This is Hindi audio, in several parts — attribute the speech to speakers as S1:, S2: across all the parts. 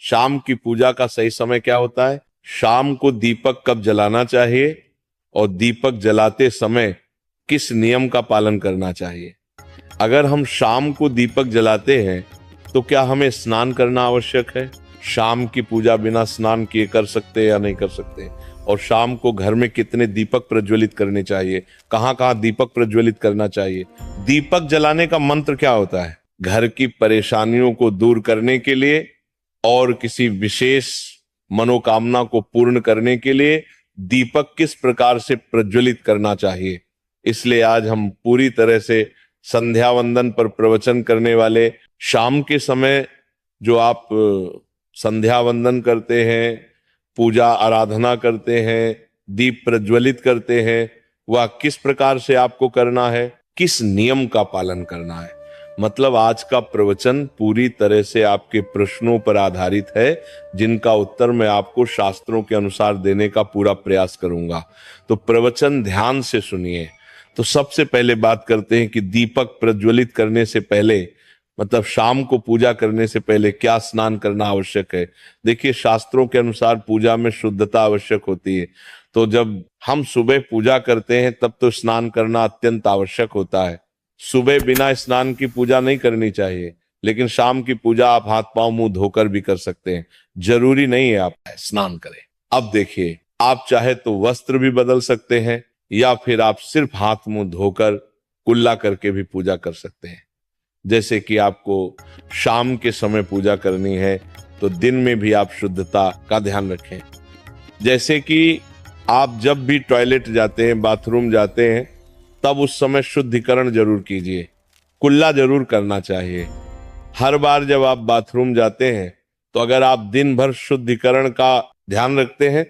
S1: शाम की पूजा का सही समय क्या होता है, शाम को दीपक कब जलाना चाहिए और दीपक जलाते समय किस नियम का पालन करना चाहिए। अगर हम शाम को दीपक जलाते हैं तो क्या हमें स्नान करना आवश्यक है? शाम की पूजा बिना स्नान किए कर सकते या नहीं कर सकते? और शाम को घर में कितने दीपक प्रज्वलित करने चाहिए, कहां कहां दीपक प्रज्वलित करना चाहिए? दीपक जलाने का मंत्र क्या होता है? घर की परेशानियों को दूर करने के लिए और किसी विशेष मनोकामना को पूर्ण करने के लिए दीपक किस प्रकार से प्रज्वलित करना चाहिए। इसलिए आज हम पूरी तरह से संध्या वंदन पर प्रवचन करने वाले, शाम के समय जो आप संध्या वंदन करते हैं, पूजा आराधना करते हैं, दीप प्रज्वलित करते हैं, वह किस प्रकार से आपको करना है, किस नियम का पालन करना है। मतलब आज का प्रवचन पूरी तरह से आपके प्रश्नों पर आधारित है, जिनका उत्तर मैं आपको शास्त्रों के अनुसार देने का पूरा प्रयास करूंगा। तो प्रवचन ध्यान से सुनिए। तो सबसे पहले बात करते हैं कि दीपक प्रज्वलित करने से पहले, मतलब शाम को पूजा करने से पहले क्या स्नान करना आवश्यक है। देखिए, शास्त्रों के अनुसार पूजा में शुद्धता आवश्यक होती है। तो जब हम सुबह पूजा करते हैं तब तो स्नान करना अत्यंत आवश्यक होता है। सुबह बिना स्नान की पूजा नहीं करनी चाहिए, लेकिन शाम की पूजा आप हाथ पांव मुंह धोकर भी कर सकते हैं, जरूरी नहीं है आप स्नान करें। अब देखिए, आप चाहे तो वस्त्र भी बदल सकते हैं या फिर आप सिर्फ हाथ मुंह धोकर कुल्ला करके भी पूजा कर सकते हैं। जैसे कि आपको शाम के समय पूजा करनी है तो दिन में भी आप शुद्धता का ध्यान रखें। जैसे कि आप जब भी टॉयलेट जाते हैं, बाथरूम जाते हैं, तब उस समय शुद्धिकरण जरूर कीजिए, कुल्ला जरूर करना चाहिए। हर बार जब आप बाथरूम जाते हैं तो अगर आप दिन भर शुद्धिकरण का ध्यान रखते हैं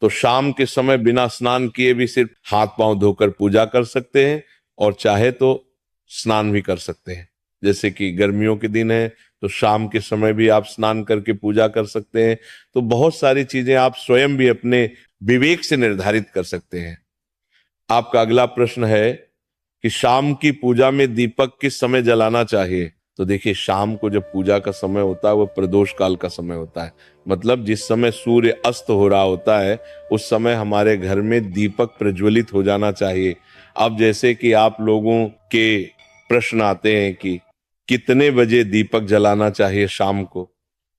S1: तो शाम के समय बिना स्नान किए भी सिर्फ हाथ पांव धोकर पूजा कर सकते हैं और चाहे तो स्नान भी कर सकते हैं। जैसे कि गर्मियों के दिन है तो शाम के समय भी आप स्नान करके पूजा कर सकते हैं। तो बहुत सारी चीजें आप स्वयं भी अपने विवेक से निर्धारित कर सकते हैं। आपका अगला प्रश्न है कि शाम की पूजा में दीपक किस समय जलाना चाहिए। तो देखिए, शाम को जब पूजा का समय होता है वह प्रदोष काल का समय होता है, मतलब जिस समय सूर्य अस्त हो रहा होता है उस समय हमारे घर में दीपक प्रज्वलित हो जाना चाहिए। अब जैसे कि आप लोगों के प्रश्न आते हैं कि कितने बजे दीपक जलाना चाहिए शाम को,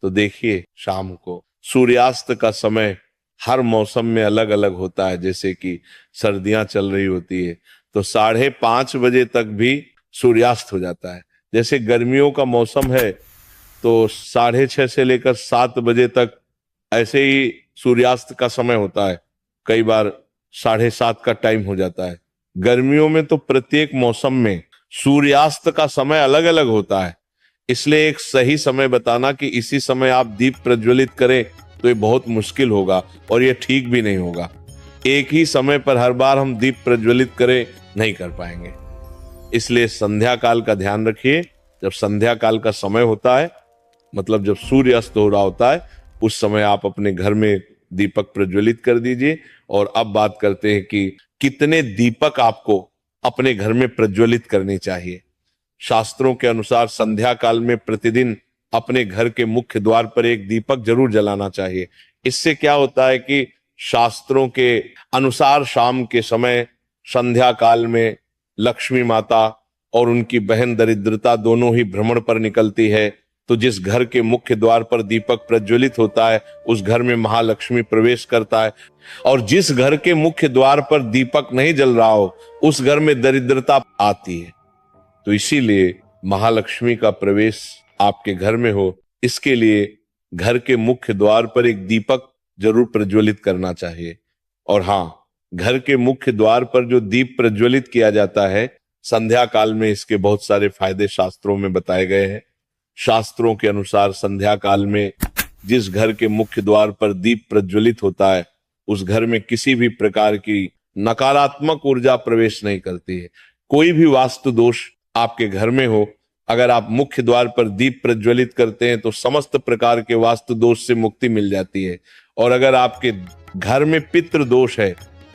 S1: तो देखिए, शाम को सूर्यास्त का समय हर मौसम में अलग अलग होता है। जैसे कि सर्दियां चल रही होती है तो 5:30 बजे तक भी सूर्यास्त हो जाता है। जैसे गर्मियों का मौसम है तो 6:30 से लेकर 7 बजे तक ऐसे ही सूर्यास्त का समय होता है। कई बार 7:30 का टाइम हो जाता है। गर्मियों में तो प्रत्येक मौसम में सूर्यास्त का समय अलग अलग होता है। इसलिए एक सही समय बताना कि इसी समय आप दीप प्रज्वलित करें तो ये बहुत मुश्किल होगा और ये ठीक भी नहीं होगा। एक ही समय पर हर बार हम दीप प्रज्वलित करें, नहीं कर पाएंगे। इसलिए संध्या काल का ध्यान रखिए। जब संध्या काल का समय होता है, मतलब जब सूर्य अस्त हो रहा होता है, उस समय आप अपने घर में दीपक प्रज्वलित कर दीजिए। और अब बात करते हैं कि कितने दीपक आपको अपने घर में प्रज्वलित करनी चाहिए। शास्त्रों के अनुसार संध्या काल में प्रतिदिन अपने घर के मुख्य द्वार पर एक दीपक जरूर जलाना चाहिए। इससे क्या होता है कि शास्त्रों के अनुसार शाम के समय संध्या काल में लक्ष्मी माता और उनकी बहन दरिद्रता दोनों ही भ्रमण पर निकलती है। तो जिस घर के मुख्य द्वार पर दीपक प्रज्वलित होता है उस घर में महालक्ष्मी प्रवेश करता है, और जिस घर के मुख्य द्वार पर दीपक नहीं जल रहा हो उस घर में दरिद्रता आती है। तो इसीलिए महालक्ष्मी का प्रवेश आपके घर में हो, इसके लिए घर के मुख्य द्वार पर एक दीपक जरूर प्रज्वलित करना चाहिए। और हाँ, घर के मुख्य द्वार पर जो दीप प्रज्वलित किया जाता है संध्या काल में, इसके बहुत सारे फायदे शास्त्रों में बताए गए हैं। शास्त्रों के अनुसार संध्या काल में जिस घर के मुख्य द्वार पर दीप प्रज्वलित होता है उस घर में किसी भी प्रकार की नकारात्मक ऊर्जा प्रवेश नहीं करती है। कोई भी वास्तु दोष आपके घर में हो, अगर आप मुख्य द्वार पर दीप प्रज्वलित करते हैं तो समस्त प्रकार के वास्तु दोष से मुक्ति मिल जाती है। और अगर आपके घर में पितृ दोष है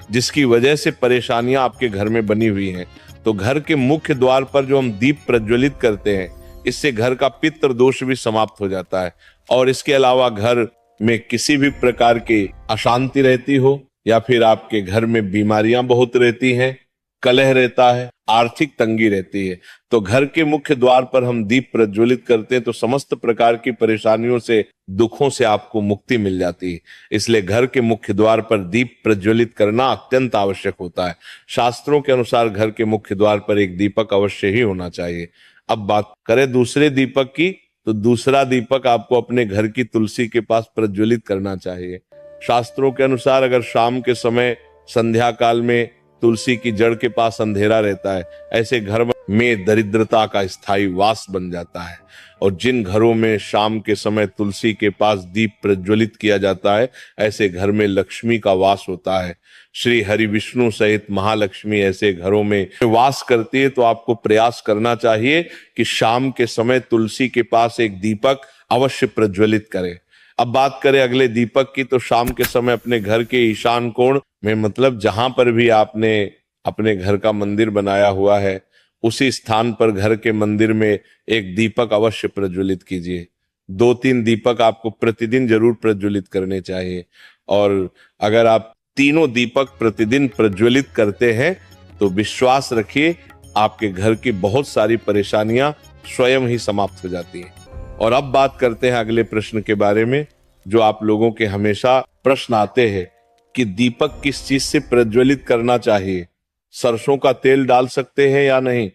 S1: जिसकी वजह से परेशानियां आपके घर में बनी हुई हैं, तो घर के मुख्य द्वार पर जो हम दीप प्रज्वलित करते हैं इससे घर का पितृ दोष भी समाप्त हो जाता है। और इसके अलावा घर में किसी भी प्रकार की अशांति रहती हो या फिर आपके घर में बीमारियां बहुत रहती हैं, कलह रहता है, आर्थिक तंगी रहती है, तो घर के मुख्य द्वार पर हम दीप प्रज्वलित करते हैं तो समस्त प्रकार की परेशानियों से, दुखों से आपको मुक्ति मिल जाती है। इसलिए घर के मुख्य द्वार पर दीप प्रज्वलित करना अत्यंत आवश्यक होता है। शास्त्रों के अनुसार घर के मुख्य द्वार पर एक दीपक अवश्य ही होना चाहिए। अब बात करें दूसरे दीपक की, तो दूसरा दीपक आपको अपने घर की तुलसी के पास प्रज्वलित करना चाहिए। शास्त्रों के अनुसार अगर शाम के समय संध्या काल में तुलसी की जड़ के पास अंधेरा रहता है, ऐसे घर में दरिद्रता का स्थायी वास बन जाता है। और जिन घरों में शाम के समय तुलसी के पास दीप प्रज्वलित किया जाता है, ऐसे घर में लक्ष्मी का वास होता है। श्री हरि विष्णु सहित महालक्ष्मी ऐसे घरों में वास करती है। तो आपको प्रयास करना चाहिए कि शाम के समय तुलसी के पास एक दीपक अवश्य प्रज्वलित करें। अब बात करें अगले दीपक की, तो शाम के समय अपने घर के ईशान कोण में, मतलब जहां पर भी आपने अपने घर का मंदिर बनाया हुआ है, उसी स्थान पर घर के मंदिर में एक दीपक अवश्य प्रज्वलित कीजिए। 2-3 दीपक आपको प्रतिदिन जरूर प्रज्वलित करने चाहिए। और अगर आप तीनों दीपक प्रतिदिन प्रज्वलित करते हैं तो विश्वास रखिए आपके घर की बहुत सारी परेशानियां स्वयं ही समाप्त हो जाती हैं। और अब बात करते हैं अगले प्रश्न के बारे में, जो आप लोगों के हमेशा प्रश्न आते हैं कि दीपक किस चीज से प्रज्वलित करना चाहिए। सरसों का तेल डाल सकते हैं या नहीं,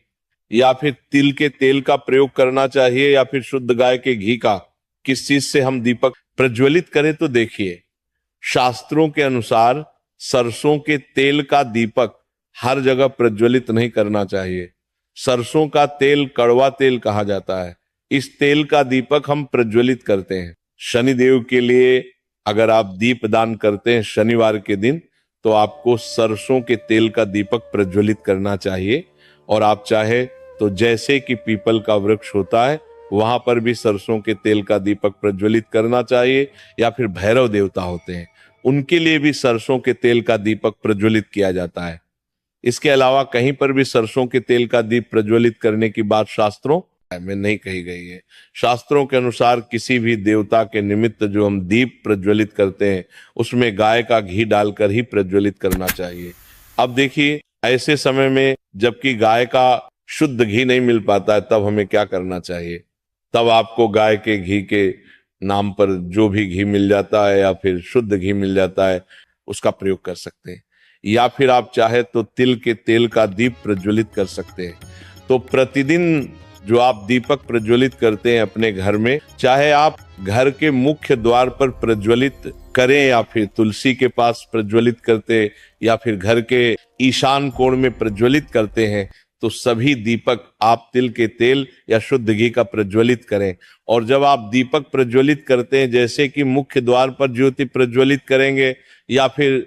S1: या फिर तिल के तेल का प्रयोग करना चाहिए, या फिर शुद्ध गाय के घी का, किस चीज से हम दीपक प्रज्वलित करें। तो देखिए, शास्त्रों के अनुसार सरसों के तेल का दीपक हर जगह प्रज्वलित नहीं करना चाहिए। सरसों का तेल कड़वा तेल कहा जाता है। इस तेल का दीपक हम प्रज्वलित करते हैं शनिदेव के लिए। अगर आप दीप दान करते हैं शनिवार के दिन, तो आपको सरसों के तेल का दीपक प्रज्वलित करना चाहिए। और आप चाहे तो जैसे कि पीपल का वृक्ष होता है, वहां पर भी सरसों के तेल का दीपक प्रज्वलित करना चाहिए। या फिर भैरव देवता होते हैं, उनके लिए भी सरसों के तेल का दीपक प्रज्वलित किया जाता है। इसके अलावा कहीं पर भी सरसों के तेल का दीप प्रज्वलित करने की बात शास्त्रों में नहीं कही गई है। शास्त्रों के अनुसार किसी भी देवता के निमित्त जो हम दीप प्रज्वलित करते हैं, उसमें गाय का घी डालकर ही प्रज्वलित करना चाहिए। अब देखिए, ऐसे समय में जबकि गाय का शुद्ध घी नहीं मिल पाता है, तब हमें क्या करना चाहिए। तब आपको गाय के घी के नाम पर जो भी घी मिल जाता है या फिर शुद्ध घी मिल जाता है, उसका प्रयोग कर सकते हैं। या फिर आप चाहे तो तिल के तेल का दीप प्रज्वलित कर सकते हैं। तो प्रतिदिन जो आप दीपक प्रज्वलित करते हैं अपने घर में, चाहे आप घर के मुख्य द्वार पर प्रज्वलित करें या फिर तुलसी के पास प्रज्वलित करते या फिर घर के ईशान कोण में प्रज्वलित करते हैं, तो सभी दीपक आप तिल के तेल या शुद्ध घी का प्रज्वलित करें। और जब आप दीपक प्रज्वलित करते हैं, जैसे कि मुख्य द्वार पर ज्योति प्रज्वलित करेंगे या फिर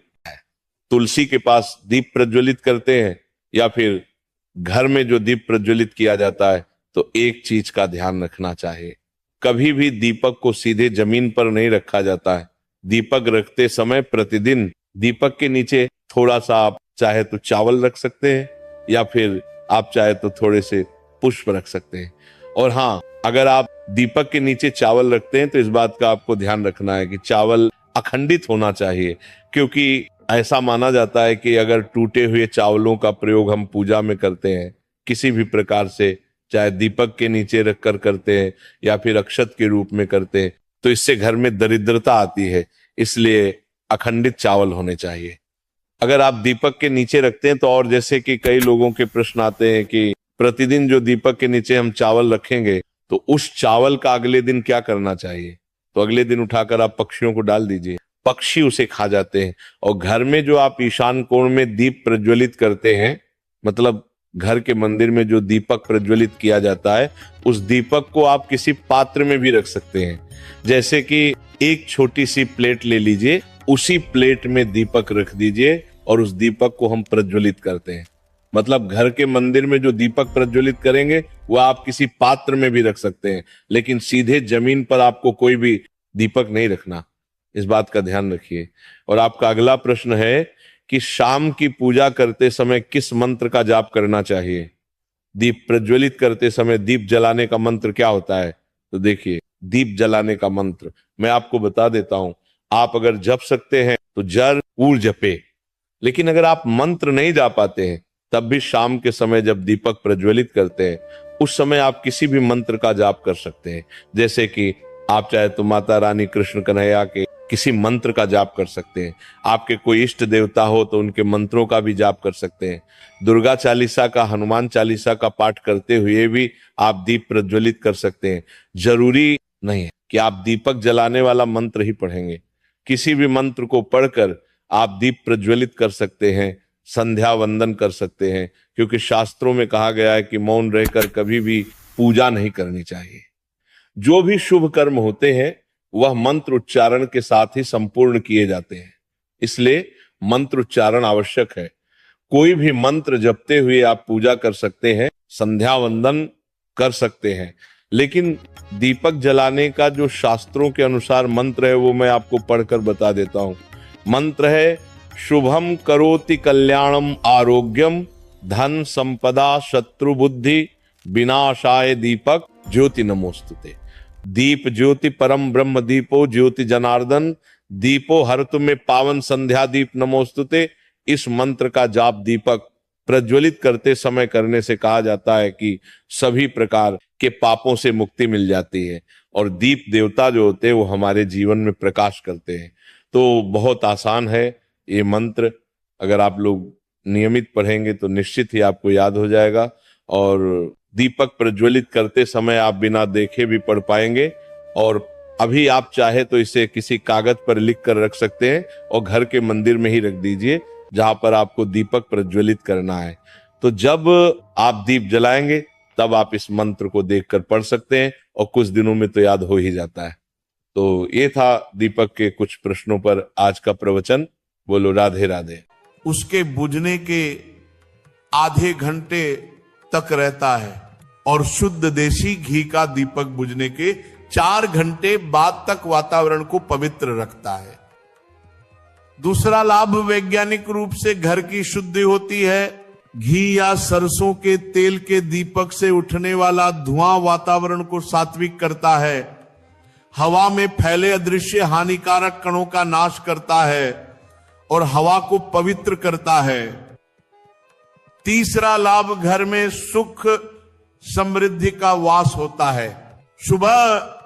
S1: तुलसी के पास दीप प्रज्वलित करते हैं या फिर घर में जो दीप प्रज्वलित किया जाता है, तो एक चीज का ध्यान रखना चाहिए, कभी भी दीपक को सीधे जमीन पर नहीं रखा जाता है। दीपक रखते समय प्रतिदिन दीपक के नीचे थोड़ा सा आप चाहे तो चावल रख सकते हैं या फिर आप चाहे तो थोड़े से पुष्प रख सकते हैं। और हाँ, अगर आप दीपक के नीचे चावल रखते हैं तो इस बात का आपको ध्यान रखना है कि चावल अखंडित होना चाहिए, क्योंकि ऐसा माना जाता है कि अगर टूटे हुए चावलों का प्रयोग हम पूजा में करते हैं किसी भी प्रकार से, चाहे दीपक के नीचे रखकर करते हैं या फिर अक्षत के रूप में करते हैं, तो इससे घर में दरिद्रता आती है। इसलिए अखंडित चावल होने चाहिए। अगर आप दीपक के नीचे रखते हैं तो, और जैसे कि कई लोगों के प्रश्न आते हैं कि प्रतिदिन जो दीपक के नीचे हम चावल रखेंगे, तो उस चावल का अगले दिन क्या करना चाहिए। तो अगले दिन उठाकर आप पक्षियों को डाल दीजिए, पक्षी उसे खा जाते हैं। और घर में जो आप ईशान कोण में दीप प्रज्वलित करते हैं, मतलब घर के मंदिर में जो दीपक प्रज्वलित किया जाता है, उस दीपक को आप किसी पात्र में भी रख सकते हैं। जैसे कि एक छोटी सी प्लेट ले लीजिए, उसी प्लेट में दीपक रख दीजिए और उस दीपक को हम प्रज्वलित करते हैं। मतलब घर के मंदिर में जो दीपक प्रज्वलित करेंगे वो आप किसी पात्र में भी रख सकते हैं, लेकिन सीधे जमीन पर आपको कोई भी दीपक नहीं रखना, इस बात का ध्यान रखिए। और आपका अगला प्रश्न है कि शाम की पूजा करते समय किस मंत्र का जाप करना चाहिए। दीप प्रज्वलित करते समय दीप जलाने का मंत्र क्या होता है? तो देखिए, दीप जलाने का मंत्र मैं आपको बता देता हूं। आप अगर जप सकते हैं तो जरूर जपे, लेकिन अगर आप मंत्र नहीं जा पाते हैं तब भी शाम के समय जब दीपक प्रज्वलित करते हैं उस समय आप किसी भी मंत्र का जाप कर सकते हैं। जैसे कि आप चाहे तो माता रानी कृष्ण कन्हैया के किसी मंत्र का जाप कर सकते हैं, आपके कोई इष्ट देवता हो तो उनके मंत्रों का भी जाप कर सकते हैं, दुर्गा चालीसा का, हनुमान चालीसा का पाठ करते हुए भी आप दीप प्रज्वलित कर सकते हैं। जरूरी नहीं है कि आप दीपक जलाने वाला मंत्र ही पढ़ेंगे, किसी भी मंत्र को पढ़कर आप दीप प्रज्वलित कर सकते हैं, संध्या वंदन कर सकते हैं, क्योंकि शास्त्रों में कहा गया है कि मौन रहकर कभी भी पूजा नहीं करनी चाहिए। जो भी शुभ कर्म होते हैं वह मंत्र उच्चारण के साथ ही संपूर्ण किए जाते हैं, इसलिए मंत्र उच्चारण आवश्यक है। कोई भी मंत्र जपते हुए आप पूजा कर सकते हैं, संध्या वंदन कर सकते हैं, लेकिन दीपक जलाने का जो शास्त्रों के अनुसार मंत्र है वो मैं आपको पढ़कर बता देता हूं। मंत्र है शुभम करोति कल्याणम आरोग्यम धन संपदा शत्रु बुद्धि विनाशाय दीपक ज्योति नमोस्तुते। दीप ज्योति परम ब्रह्म दीपो ज्योति जनार्दन दीपो हरतु में पावन संध्या दीप नमोस्तुते। इस मंत्र का जाप दीपक प्रज्वलित करते समय करने से कहा जाता है कि सभी प्रकार के पापों से मुक्ति मिल जाती है और दीप देवता जो होते हैं वो हमारे जीवन में प्रकाश करते हैं। तो बहुत आसान है ये मंत्र, अगर आप लोग नियमित पढ़ेंगे तो निश्चित ही आपको याद हो जाएगा और दीपक प्रज्वलित करते समय आप बिना देखे भी पढ़ पाएंगे। और अभी आप चाहे तो इसे किसी कागज पर लिख कर रख सकते हैं और घर के मंदिर में ही रख दीजिए जहां पर आपको दीपक प्रज्वलित करना है। तो जब आप दीप जलाएंगे तब आप इस मंत्र को देखकर पढ़ सकते हैं और कुछ दिनों में तो याद हो ही जाता है। तो ये था दीपक के कुछ प्रश्नों पर आज का प्रवचन। बोलो राधे राधे।
S2: उसके बुझने के आधे घंटे तक रहता है और शुद्ध देसी घी का दीपक बुझने के 4 घंटे बाद तक वातावरण को पवित्र रखता है। दूसरा लाभ वैज्ञानिक रूप से घर की शुद्धि होती है। घी या सरसों के तेल के दीपक से उठने वाला धुआं वातावरण को सात्विक करता है, हवा में फैले अदृश्य हानिकारक कणों का नाश करता है और हवा को पवित्र करता है। तीसरा लाभ घर में सुख समृद्धि का वास होता है। सुबह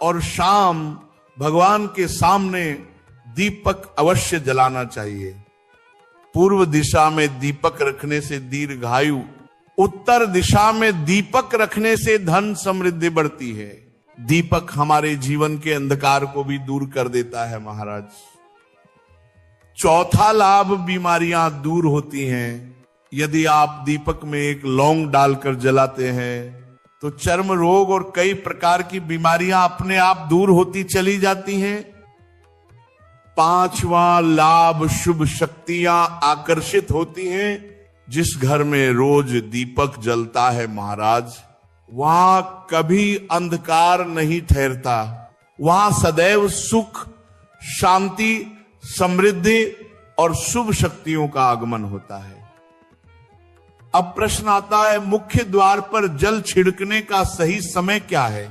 S2: और शाम भगवान के सामने दीपक अवश्य जलाना चाहिए। पूर्व दिशा में दीपक रखने से दीर्घायु, उत्तर दिशा में दीपक रखने से धन समृद्धि बढ़ती है। दीपक हमारे जीवन के अंधकार को भी दूर कर देता है महाराज। चौथा लाभ बीमारियां दूर होती हैं। यदि आप दीपक में एक लौंग डालकर जलाते हैं तो चर्म रोग और कई प्रकार की बीमारियां अपने आप दूर होती चली जाती हैं। पांचवा लाभ शुभ शक्तियां आकर्षित होती हैं। जिस घर में रोज दीपक जलता है महाराज, वहां कभी अंधकार नहीं ठहरता, वहां सदैव सुख, शांति, समृद्धि और शुभ शक्तियों का आगमन होता है। अब प्रश्न आता है, मुख्य द्वार पर जल छिड़कने का सही समय क्या है?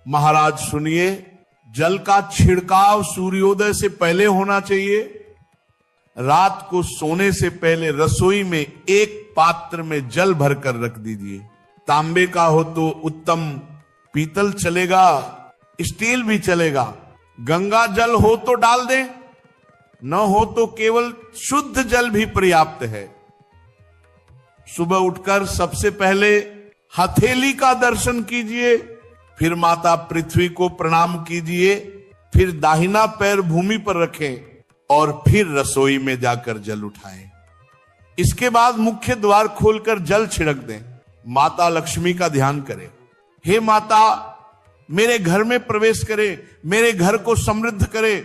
S2: महाराज सुनिए, जल का छिड़काव सूर्योदय से पहले होना चाहिए। रात को सोने से पहले रसोई में एक पात्र में जल भरकर रख दीजिए। तांबे का हो तो उत्तम, पीतल चलेगा, स्टील भी चलेगा। गंगा जल हो तो डाल दें, न हो तो केवल शुद्ध जल भी पर्याप्त है। सुबह उठकर सबसे पहले हथेली का दर्शन कीजिए, फिर माता पृथ्वी को प्रणाम कीजिए, फिर दाहिना पैर भूमि पर रखें और फिर रसोई में जाकर जल उठाएं। इसके बाद मुख्य द्वार खोलकर जल छिड़क दें। माता लक्ष्मी का ध्यान करें। हे माता, मेरे घर में प्रवेश करें, मेरे घर को समृद्ध करें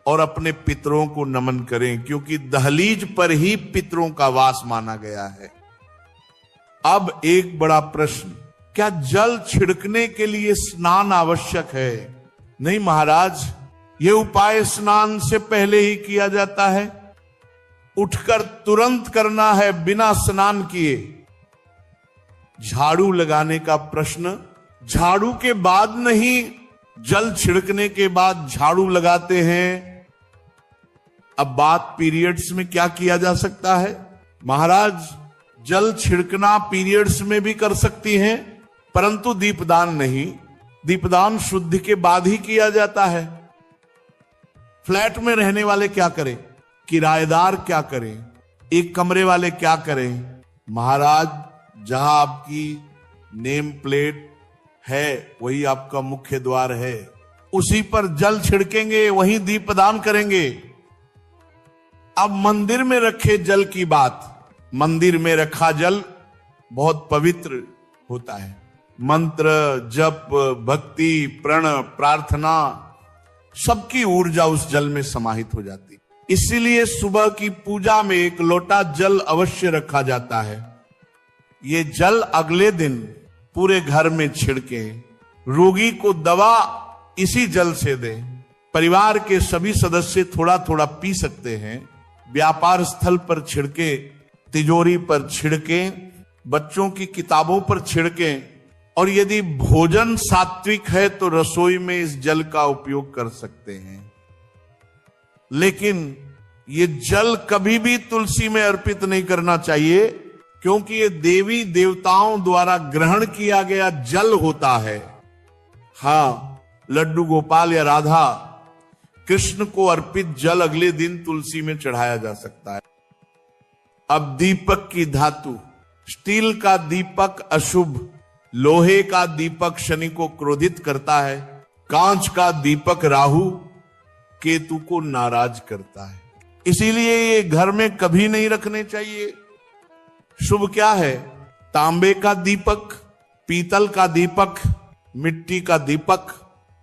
S2: और अपने पितरों को नमन करें, क्योंकि दहलीज पर ही पितरों का वास माना गया है। अब एक बड़ा प्रश्न, क्या जल छिड़कने के लिए स्नान आवश्यक है? नहीं महाराज, यह उपाय स्नान से पहले ही किया जाता है। उठकर तुरंत करना है, बिना स्नान किए। झाड़ू लगाने का प्रश्न झाड़ू के बाद नहीं, जल छिड़कने के बाद झाड़ू लगाते हैं। अब बात पीरियड्स में क्या किया जा सकता है? महाराज, जल छिड़कना पीरियड्स में भी कर सकती हैं, परंतु दीपदान नहीं। दीपदान शुद्ध के बाद ही किया जाता है। फ्लैट में रहने वाले क्या करें? किराएदार क्या करें? एक कमरे वाले क्या करें? महाराज, जहां आपकी नेम प्लेट है वही आपका मुख्य द्वार है, उसी पर जल छिड़केंगे, वहीं दीपदान करेंगे। अब मंदिर में रखे जल की बात, मंदिर में रखा जल बहुत पवित्र होता है। मंत्र, जप, भक्ति, प्रण, प्रार्थना, सबकी ऊर्जा उस जल में समाहित हो जाती। इसीलिए सुबह की पूजा में एक लोटा जल अवश्य रखा जाता है। ये जल अगले दिन पूरे घर में छिड़के, रोगी को दवा इसी जल से दें। परिवार के सभी सदस्य थोड़ा थोड़ा पी सकते हैं। व्यापार स्थल पर छिड़के, तिजोरी पर छिड़के, बच्चों की किताबों पर छिड़के, और यदि भोजन सात्विक है तो रसोई में इस जल का उपयोग कर सकते हैं। लेकिन ये जल कभी भी तुलसी में अर्पित नहीं करना चाहिए, क्योंकि ये देवी देवताओं द्वारा ग्रहण किया गया जल होता है। हाँ, लड्डू गोपाल या राधा कृष्ण को अर्पित जल अगले दिन तुलसी में चढ़ाया जा सकता है। अब दीपक की धातु, स्टील का दीपक अशुभ, लोहे का दीपक शनि को क्रोधित करता है, कांच का दीपक राहु केतु को नाराज करता है। इसीलिए ये घर में कभी नहीं रखने चाहिए। शुभ क्या है? तांबे का दीपक, पीतल का दीपक, मिट्टी का दीपक,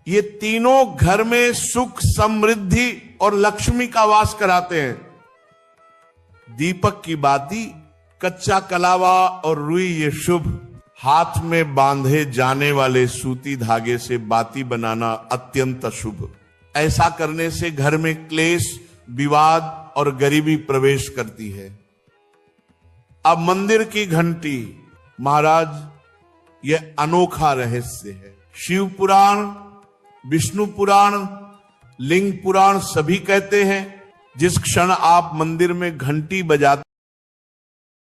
S2: ये तीनों घर में सुख, समृद्धि और लक्ष्मी का वास कराते हैं। दीपक की बाती, कच्चा कलावा और रुई ये शुभ। हाथ में बांधे जाने वाले सूती धागे से बाती बनाना अत्यंत अशुभ। ऐसा करने से घर में क्लेश, विवाद और गरीबी प्रवेश करती है। अब मंदिर की घंटी, महाराज, यह अनोखा रहस्य है। शिव पुराण, विष्णु पुराण, लिंग पुराण सभी कहते हैं जिस क्षण आप मंदिर में घंटी बजाते